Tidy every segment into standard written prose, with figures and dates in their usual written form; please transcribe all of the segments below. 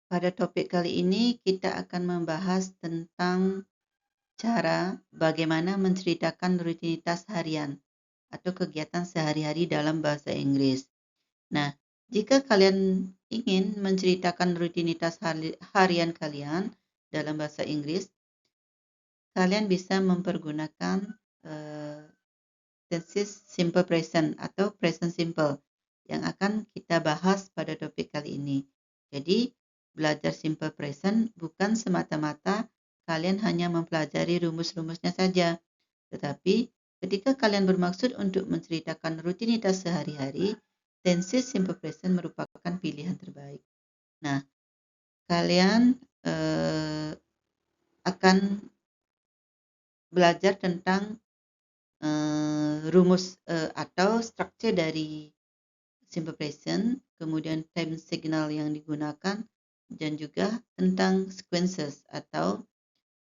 Pada topik kali ini kita akan membahas tentang cara bagaimana menceritakan rutinitas harian atau kegiatan sehari-hari dalam bahasa Inggris. Nah, jika kalian ingin menceritakan rutinitas harian kalian dalam bahasa Inggris, kalian bisa mempergunakan tenses simple present atau present simple yang akan kita bahas pada topik kali ini. Jadi, belajar simple present bukan semata-mata kalian hanya mempelajari rumus-rumusnya saja, tetapi ketika kalian bermaksud untuk menceritakan rutinitas sehari-hari, tenses simple present merupakan pilihan terbaik. Nah, kalian akan belajar tentang rumus atau struktur dari simple present, kemudian time signal yang digunakan, dan juga tentang sequences atau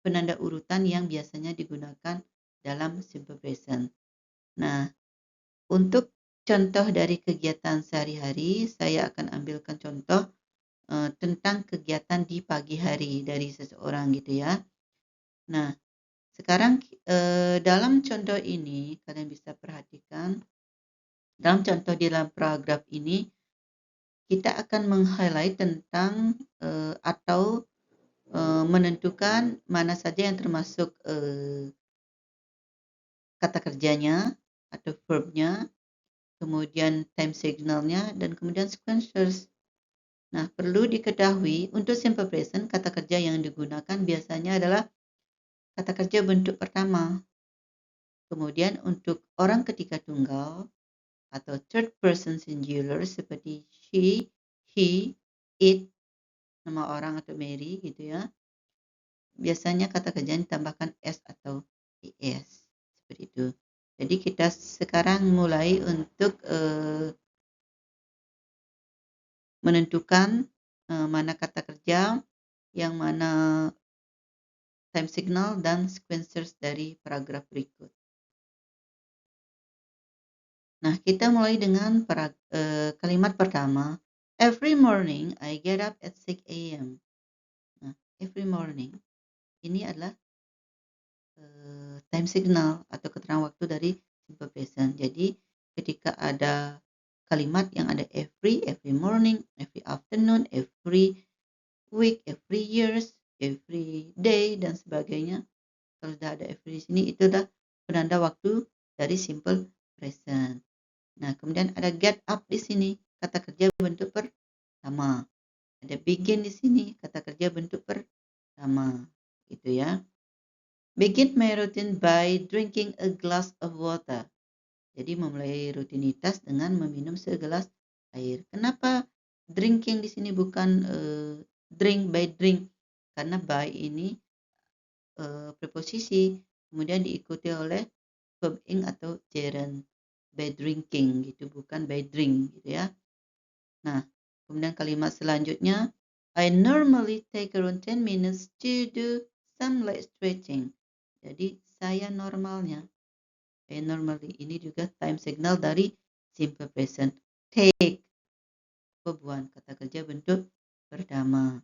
penanda urutan yang biasanya digunakan dalam simple present. Nah, untuk contoh dari kegiatan sehari-hari, saya akan ambilkan contoh tentang kegiatan di pagi hari dari seseorang gitu ya. Nah, sekarang dalam contoh ini, kalian bisa perhatikan, dalam contoh di dalam paragraf ini, kita akan meng-highlight tentang atau menentukan mana saja yang termasuk kata kerjanya atau verbnya, kemudian time signalnya, dan kemudian sequencers. Nah, perlu diketahui untuk simple present, kata kerja yang digunakan biasanya adalah kata kerja bentuk pertama. Kemudian untuk orang ketiga tunggal atau third person singular seperti she, he, it, nama orang atau Mary gitu ya. Biasanya kata kerja ditambahkan s atau es seperti itu. Jadi kita sekarang mulai untuk menentukan mana kata kerja, yang mana time signal dan sequencers dari paragraf berikut. Nah, kita mulai dengan kalimat pertama. Every morning I get up at 6 a.m. Nah, every morning ini adalah time signal atau keterangan waktu dari simple present. Jadi, ketika ada kalimat yang ada every morning, every afternoon, every week, every years, every day, dan sebagainya. Kalau sudah ada every di sini, itu adalah penanda waktu dari simple present. Nah, kemudian ada get up di sini, kata kerja bentuk pertama. Ada begin di sini, kata kerja bentuk pertama. Gitu ya. Begin my routine by drinking a glass of water. Jadi memulai rutinitas dengan meminum segelas air. Kenapa drinking di sini bukan drink by drink? Karena by ini preposisi, kemudian diikuti oleh verb ing atau gerund. By drinking gitu, bukan by drink gitu ya. Nah, kemudian kalimat selanjutnya, I normally take around 10 minutes to do some light stretching. Jadi saya normalnya, normally ini juga time signal dari simple present. Take, verb1, kata kerja bentuk pertama.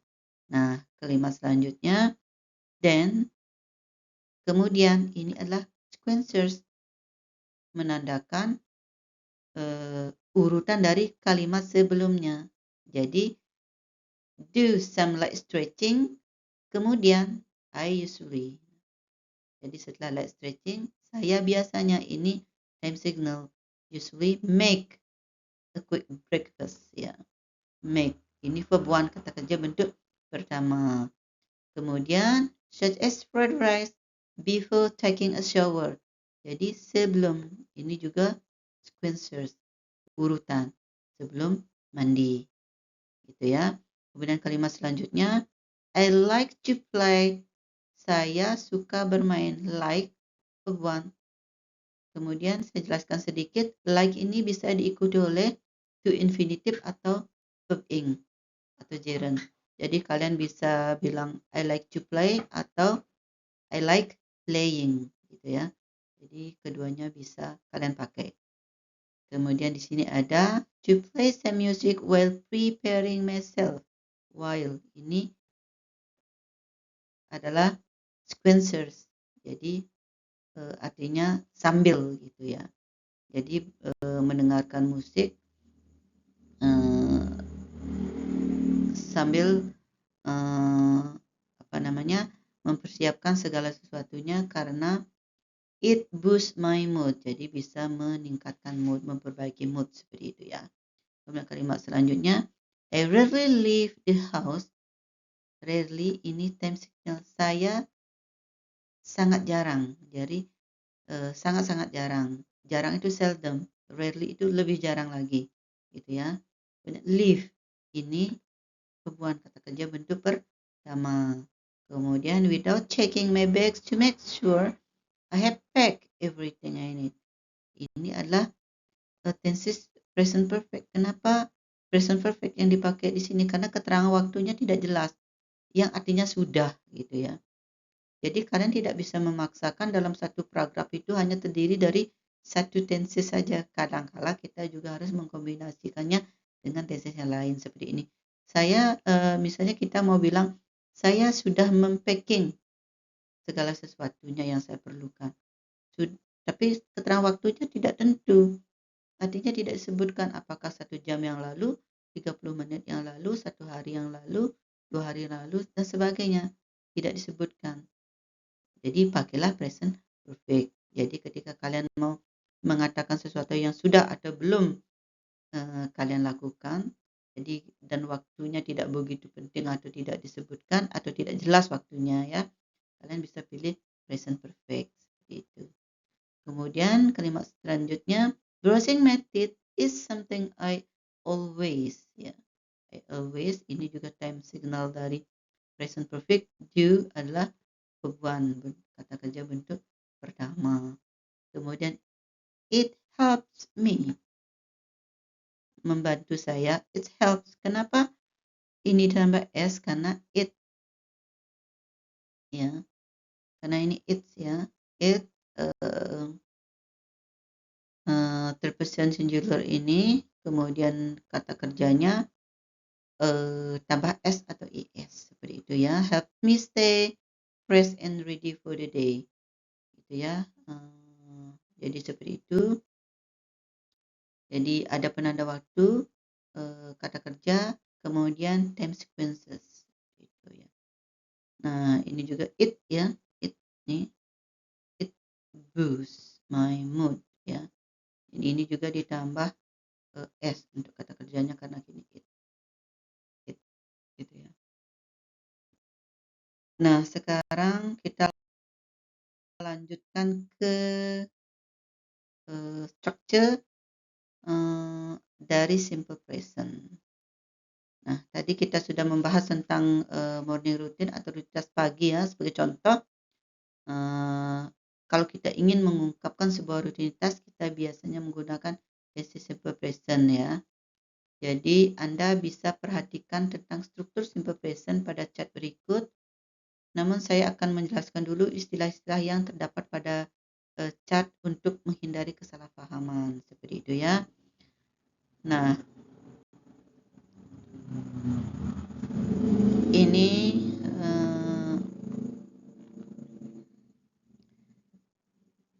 Nah, kalimat selanjutnya, then, kemudian ini adalah sequencers, menandakan urutan dari kalimat sebelumnya. Jadi, do some light stretching, kemudian I usually. Jadi setelah light stretching, saya biasanya, ini time signal, usually make a quick breakfast ya. Make, ini verb one, kata kerja bentuk pertama. Kemudian such as fried rice before taking a shower. Jadi sebelum, ini juga sequencers, urutan sebelum mandi. Gitu ya. Kemudian kalimat selanjutnya, I like to play. Saya suka bermain. Like, verb one. Kemudian saya jelaskan sedikit, like ini bisa diikuti oleh to infinitive atau verb ing atau gerund. Jadi kalian bisa bilang I like to play atau I like playing gitu ya. Jadi keduanya bisa kalian pakai. Kemudian di sini ada to play some music while preparing myself. while ini adalah sequencers. Jadi artinya sambil gitu ya. Jadi mendengarkan musik sambil mempersiapkan segala sesuatunya karena it boosts my mood. Jadi bisa meningkatkan mood, memperbaiki mood seperti itu ya. Kemudian kalimat selanjutnya, I rarely leave the house. Rarely ini time signal. Saya sangat jarang. Jadi sangat-sangat jarang. Jarang itu seldom. Rarely itu lebih jarang lagi. Gitu ya. Leave ini hubungan kata kerja bentuk pertama. Kemudian without checking my bags to make sure I have packed everything I need. Ini adalah tenses present perfect. Kenapa present perfect yang dipakai di sini? Karena keterangan waktunya tidak jelas, yang artinya sudah gitu ya. Jadi kalian tidak bisa memaksakan dalam satu paragraf itu hanya terdiri dari satu tenses saja. Kadang-kala kita juga harus mengkombinasikannya dengan tenses yang lain seperti ini. Saya misalnya kita mau bilang saya sudah mempacking segala sesuatunya yang saya perlukan. Tapi keterangan waktunya tidak tentu. Artinya tidak disebutkan apakah 1 jam yang lalu, 30 menit yang lalu, 1 hari yang lalu, 2 hari yang lalu, dan sebagainya. Tidak disebutkan. Jadi pakailah present perfect. Jadi ketika kalian mau mengatakan sesuatu yang sudah atau belum kalian lakukan, jadi dan waktunya tidak begitu penting atau tidak disebutkan atau tidak jelas waktunya ya, kalian bisa pilih present perfect seperti itu. Kemudian kalimat selanjutnya, brushing my teeth is something I always ya. I always ini juga time signal dari present perfect. Do adalah beban kata kerja bentuk pertama. Kemudian it helps me, membantu saya. It helps. Kenapa ini ditambah s? Karena it ya. Karena ini it ya. It terpesan singular ini, kemudian kata kerjanya tambah s atau is seperti itu ya. Help me stay fresh and ready for the day. Gitu ya. Jadi seperti itu. Jadi ada penanda waktu, kata kerja, kemudian time sequences gitu ya. Nah, ini juga it ya. It nih. It boosts my mood ya. Ini juga ditambah s untuk kata kerjanya karena gini it gitu ya. Nah, sekarang kita lanjutkan ke structure dari simple present. Nah, tadi kita sudah membahas tentang morning routine atau rutinitas pagi ya. Sebagai contoh, kalau kita ingin mengungkapkan sebuah rutinitas, kita biasanya menggunakan tense simple present ya. Jadi, Anda bisa perhatikan tentang struktur simple present pada chat berikut. Namun, saya akan menjelaskan dulu istilah-istilah yang terdapat pada chat untuk menghindari kesalahpahaman. Seperti itu ya. Nah, ini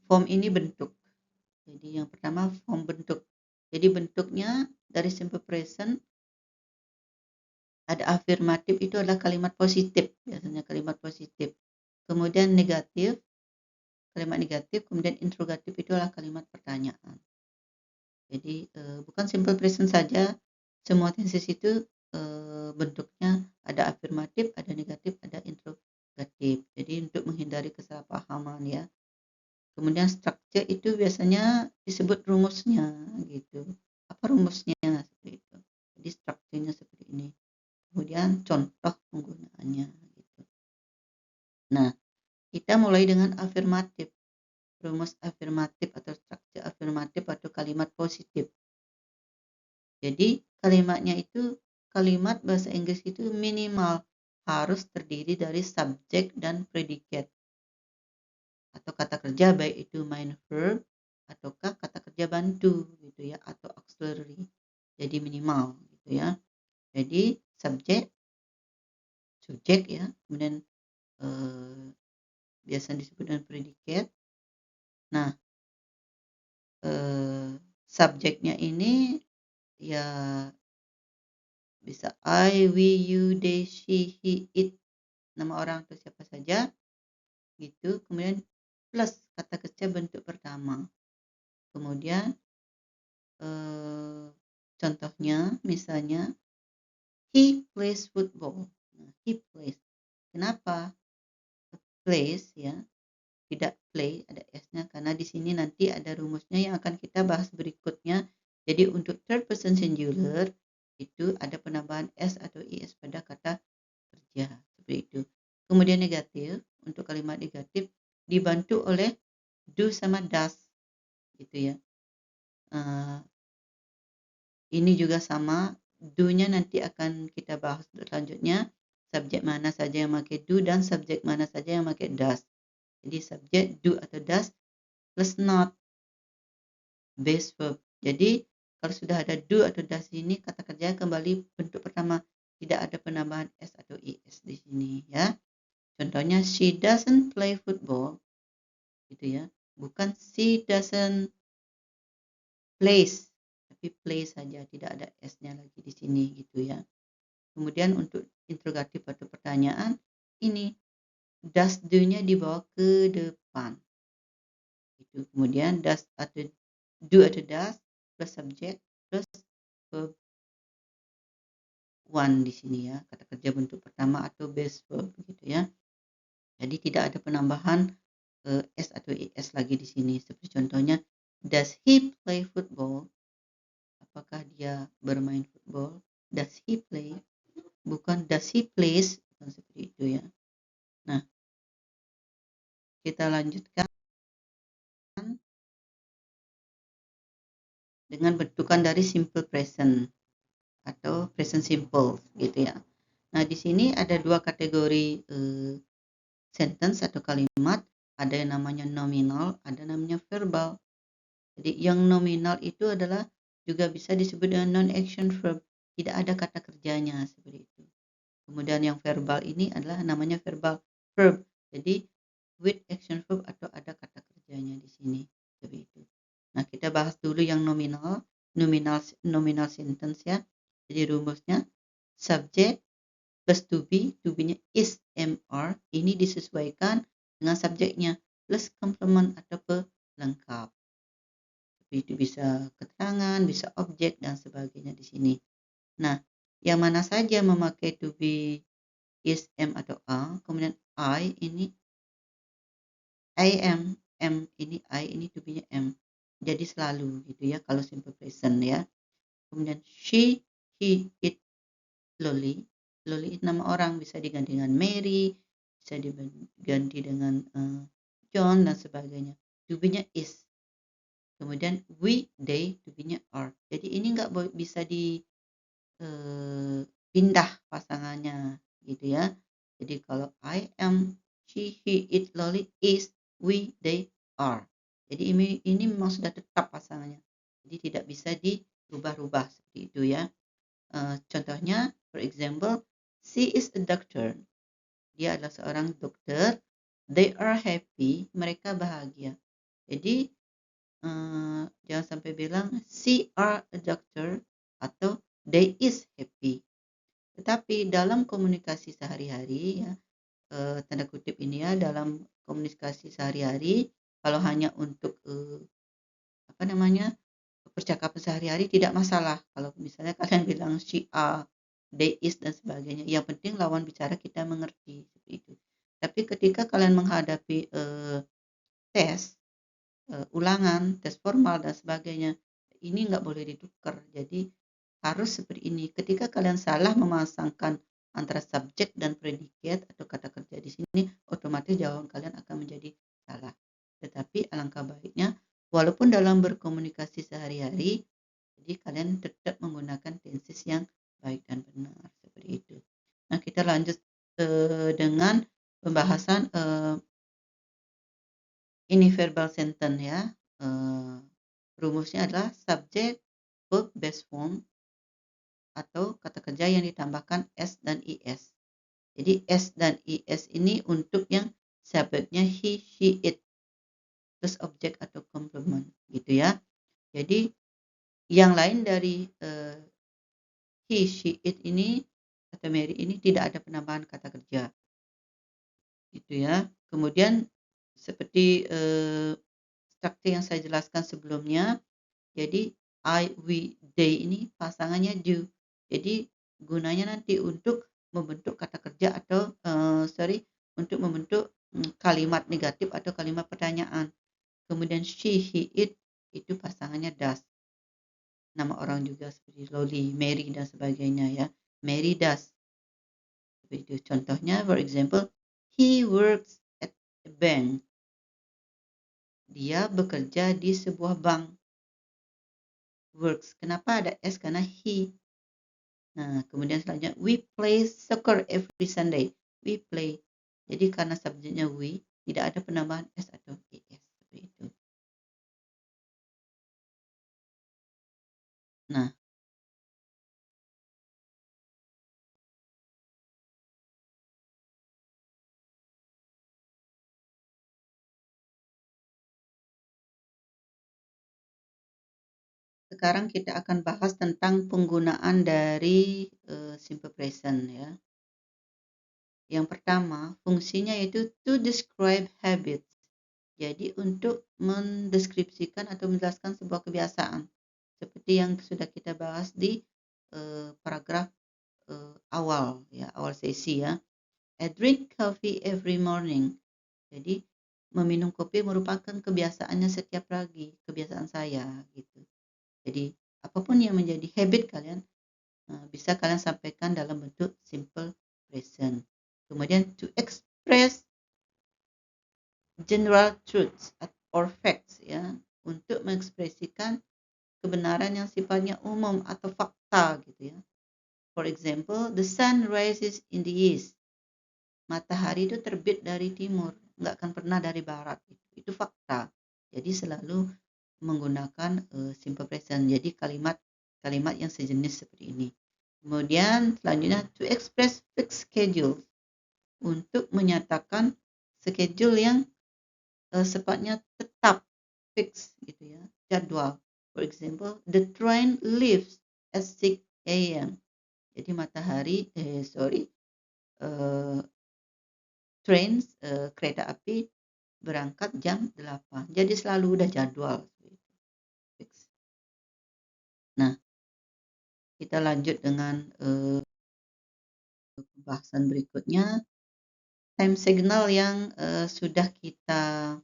form ini bentuk. Jadi yang pertama form bentuk. Jadi bentuknya dari simple present ada afirmatif, itu adalah kalimat positif, biasanya kalimat positif. Kemudian negatif, kalimat negatif, kemudian interrogatif itu adalah kalimat pertanyaan. Jadi bukan simple present saja, semua tenses itu bentuknya ada afirmatif, ada negatif, ada interrogatif. Jadi untuk menghindari kesalahpahaman ya. Kemudian structure itu biasanya disebut rumusnya gitu. Apa rumusnya? Seperti itu. Jadi strukturnya seperti ini. Kemudian contoh penggunaannya gitu. Nah, kita mulai dengan afirmatif. Rumus afirmatif atau struktur afirmatif atau kalimat positif. Jadi kalimatnya itu, kalimat bahasa Inggris itu minimal harus terdiri dari subjek dan predikat atau kata kerja, baik itu main verb ataukah kata kerja bantu gitu ya, atau auxiliary. Jadi minimal gitu ya. Jadi subjek, subjek ya, kemudian biasa disebut dengan predikat. Nah, subjeknya ini ya bisa I, we, you, they, she, he, it, nama orang atau siapa saja gitu. Kemudian plus kata kerja bentuk pertama. Kemudian contohnya misalnya he plays football. Nah, he plays. Kenapa plays ya? Tidak play, ada S-nya karena di sini nanti ada rumusnya yang akan kita bahas berikutnya. Jadi untuk third person singular itu ada penambahan S atau IS pada kata kerja seperti itu. Kemudian negatif, untuk kalimat negatif dibantu oleh do sama does gitu ya. Ini juga sama, do-nya nanti akan kita bahas selanjutnya. Subjek mana saja yang pakai do dan subjek mana saja yang pakai does. Jadi subjek do atau does plus not base verb. Jadi kalau sudah ada do atau does ini kata kerja kembali bentuk pertama, tidak ada penambahan s atau is di sini ya. Contohnya she doesn't play football gitu ya. Bukan she doesn't plays, tapi play saja, tidak ada s-nya lagi di sini gitu ya. Kemudian untuk interrogatif atau pertanyaan ini does do-nya dibawa ke depan. Itu. Kemudian does atau do atau does plus subjek plus verb one di sini ya, kata kerja bentuk pertama atau base verb gitu ya. Jadi tidak ada penambahan s atau es lagi di sini. Seperti contohnya does he play football? Apakah dia bermain football? Does he play? Bukan does he plays, bukan seperti itu ya. Nah, kita lanjutkan dengan bentukan dari simple present atau present simple gitu ya. Nah, di sini ada dua kategori sentence atau kalimat, ada yang namanya nominal, ada namanya verbal. Jadi yang nominal itu adalah juga bisa disebut dengan non-action verb, tidak ada kata kerjanya seperti itu. Kemudian yang verbal ini adalah namanya verbal verb. Jadi with action verb atau ada kata kerjanya di sini seperti itu. Nah, kita bahas dulu yang nominal sentence ya. Jadi rumusnya subject plus to be-nya is MR, ini disesuaikan dengan subjeknya plus complement atau pelengkap. Itu bisa keterangan, bisa objek dan sebagainya di sini. Nah, yang mana saja memakai to be, is, am atau a, kemudian I ini I am, ini I ini to be-nya am. Jadi selalu gitu ya kalau simple present ya. Kemudian she, he, it, Loli. Loli itu nama orang, bisa diganti dengan Mary, bisa diganti dengan John dan sebagainya. To be-nya is. Kemudian we, they, to be-nya are. Jadi ini nggak bisa pindah pasangannya gitu ya. Jadi kalau I am, she, he, it, Loli, is, we, they, are. Jadi ini memang sudah tetap pasangannya. Jadi tidak bisa dirubah-rubah seperti itu ya. Contohnya, for example, she is a doctor. Dia adalah seorang dokter. They are happy. Mereka bahagia. Jadi jangan sampai bilang she are a doctor atau they is happy. Tetapi dalam komunikasi sehari-hari ya, tanda kutip ini ya, dalam komunikasi sehari-hari, kalau hanya untuk percakapan sehari-hari tidak masalah. Kalau misalnya kalian bilang she are, they is dan sebagainya, yang penting lawan bicara kita mengerti seperti itu. Tapi ketika kalian menghadapi tes ulangan, tes formal dan sebagainya, ini nggak boleh ditukar. Jadi harus seperti ini. Ketika kalian salah memasangkan antara subjek dan predikat atau kata kerja di sini, otomatis jawaban kalian akan menjadi salah. Tetapi alangkah baiknya, walaupun dalam berkomunikasi sehari-hari, jadi kalian tetap menggunakan tenses yang baik dan benar seperti itu. Nah, kita lanjut dengan pembahasan ini verbal sentence ya. Rumusnya adalah subject verb base form atau kata kerja yang ditambahkan s dan is. Jadi S dan IS ini untuk yang subjeknya he, she, it. Terus objek atau komplement gitu ya. Jadi yang lain dari he, she, it ini atau Mary ini tidak ada penambahan kata kerja. Gitu ya. Kemudian seperti struktur yang saya jelaskan sebelumnya, jadi I, we, they ini pasangannya do. Jadi gunanya nanti untuk membentuk kata kerja atau untuk membentuk kalimat negatif atau kalimat pertanyaan. Kemudian she, he, it itu pasangannya does. Nama orang juga seperti Loli, Mary dan sebagainya ya. Mary does. Itu contohnya, for example, he works at a bank. Dia bekerja di sebuah bank. Works. Kenapa ada S? Karena he. Nah, kemudian selanjutnya, we play soccer every Sunday. We play. Jadi karena subjeknya we, tidak ada penambahan S atau ES. Seperti itu. Nah, sekarang kita akan bahas tentang penggunaan dari simple present ya. Yang pertama, fungsinya yaitu to describe habits. Jadi untuk mendeskripsikan atau menjelaskan sebuah kebiasaan. Seperti yang sudah kita bahas di paragraf awal ya, awal sesi ya. I drink coffee every morning. Jadi meminum kopi merupakan kebiasaannya setiap pagi, kebiasaan saya gitu. Jadi apapun yang menjadi habit kalian bisa kalian sampaikan dalam bentuk simple present. Kemudian to express general truths or facts ya, untuk mengekspresikan kebenaran yang sifatnya umum atau fakta gitu ya. For example, the sun rises in the east. Matahari itu terbit dari timur, nggak akan pernah dari barat. Itu fakta. Jadi selalu menggunakan simple present. Jadi kalimat yang sejenis seperti ini. Kemudian selanjutnya to express fixed schedule, untuk menyatakan schedule yang sifatnya tetap, fix gitu ya, jadwal. For example, the train leaves at 6 a.m. Jadi train kereta api berangkat jam 8. Jadi selalu udah jadwal. Fix. Nah, kita lanjut dengan pembahasan berikutnya. Time signal yang sudah kita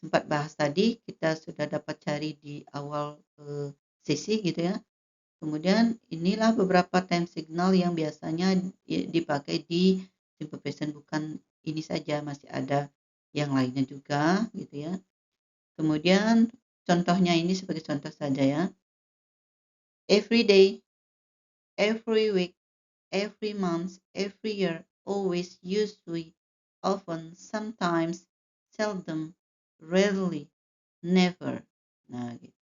sempat bahas tadi, kita sudah dapat cari di awal sesi gitu ya. Kemudian inilah beberapa time signal yang biasanya dipakai di simple present, bukan ini saja, masih ada yang lainnya juga gitu ya. Kemudian contohnya ini sebagai contoh saja ya. Every day, every week, every month, every year, always, usually, often, sometimes, seldom, rarely, never. Nah, gitu.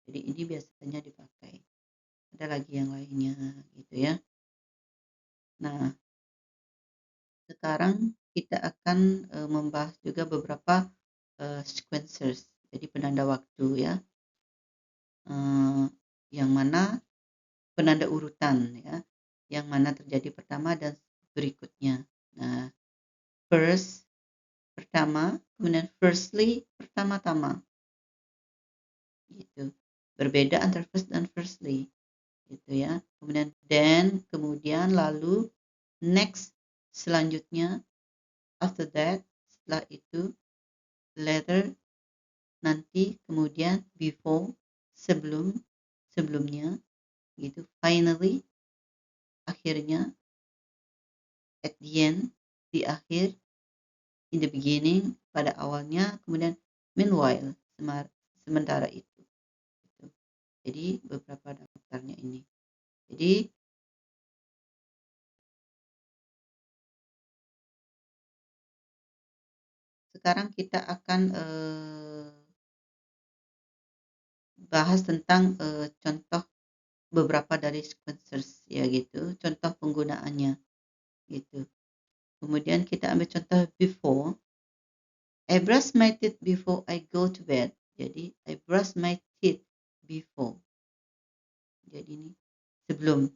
Jadi ini biasanya dipakai. Ada lagi yang lainnya gitu ya. Nah, sekarang kita akan membahas juga beberapa sequencers, jadi penanda waktu ya. Yang mana penanda urutan ya, yang mana terjadi pertama dan berikutnya. Nah, first pertama, kemudian firstly pertama-tama. Gitu. Berbeda antara first dan firstly. Gitu ya. Kemudian then, kemudian lalu, next selanjutnya, after that setelah itu, later nanti, kemudian, before sebelumnya gitu, finally akhirnya, at the end di akhir, in the beginning pada awalnya, kemudian meanwhile sementara itu gitu. Jadi beberapa daftarnya ini. Jadi sekarang kita akan bahas tentang contoh beberapa dari sequencers ya gitu, contoh penggunaannya. Gitu. Kemudian kita ambil contoh before. I brush my teeth before I go to bed. Jadi I brush my teeth before. Jadi ini sebelum.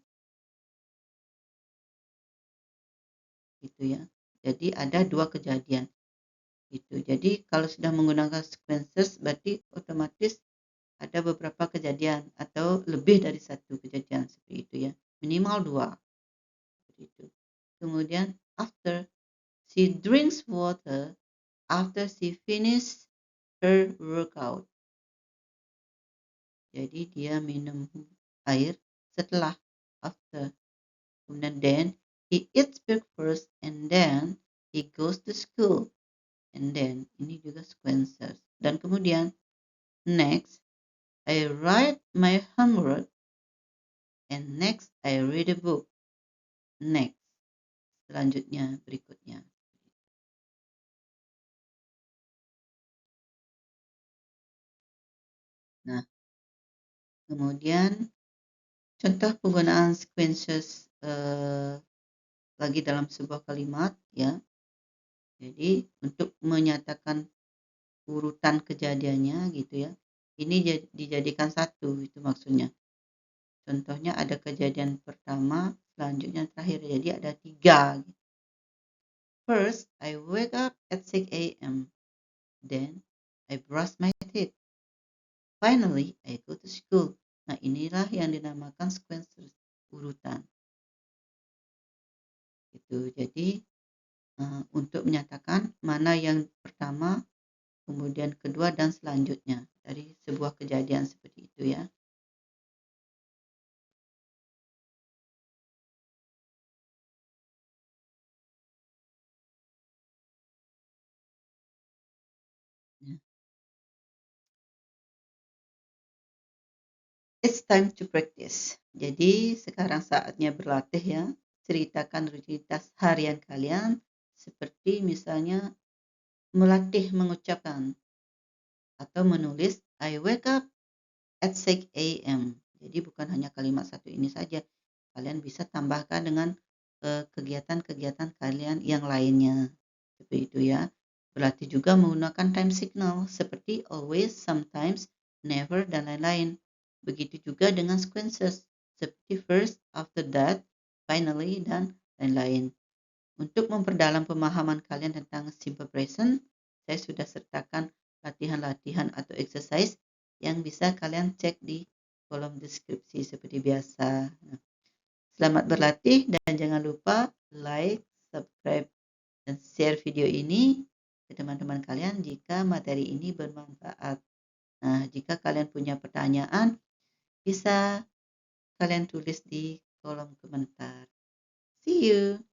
Gitu ya. Jadi ada dua kejadian. Gitu. Jadi kalau sudah menggunakan sequences berarti otomatis ada beberapa kejadian atau lebih dari satu kejadian seperti itu ya. Minimal dua. Seperti itu. Kemudian after, she drinks water after she finish her workout. Jadi dia minum air setelah, after. Kemudian then he eats breakfast and then he goes to school. And then ini juga sequences. Dan kemudian next I write my homework and next I read a book. Next, selanjutnya, berikutnya. Nah, kemudian contoh penggunaan sequences lagi dalam sebuah kalimat ya. Jadi untuk menyatakan urutan kejadiannya gitu ya. Ini dijadikan satu itu maksudnya. Contohnya ada kejadian pertama, selanjutnya terakhir. Jadi ada 3. First, I wake up at 6 a.m. Then, I brush my teeth. Finally, I go to school. Nah, inilah yang dinamakan sequences, urutan. Itu. Jadi, untuk menyatakan mana yang pertama, kemudian kedua, dan selanjutnya dari sebuah kejadian seperti itu ya. It's time to practice. Jadi sekarang saatnya berlatih ya. Ceritakan rutinitas harian kalian seperti misalnya melatih mengucapkan atau menulis I wake up at 6 a.m. Jadi bukan hanya kalimat satu ini saja. Kalian bisa tambahkan dengan kegiatan-kegiatan kalian yang lainnya. Seperti itu ya. Berlatih juga menggunakan time signal seperti always, sometimes, never, dan lain-lain. Begitu juga dengan sequences seperti first, after that, finally, dan lain-lain. Untuk memperdalam pemahaman kalian tentang simple present, saya sudah sertakan latihan-latihan atau exercise yang bisa kalian cek di kolom deskripsi seperti biasa. Selamat berlatih dan jangan lupa like, subscribe, dan share video ini ke teman-teman kalian jika materi ini bermanfaat. Nah, jika kalian punya pertanyaan, bisa kalian tulis di kolom komentar. See you!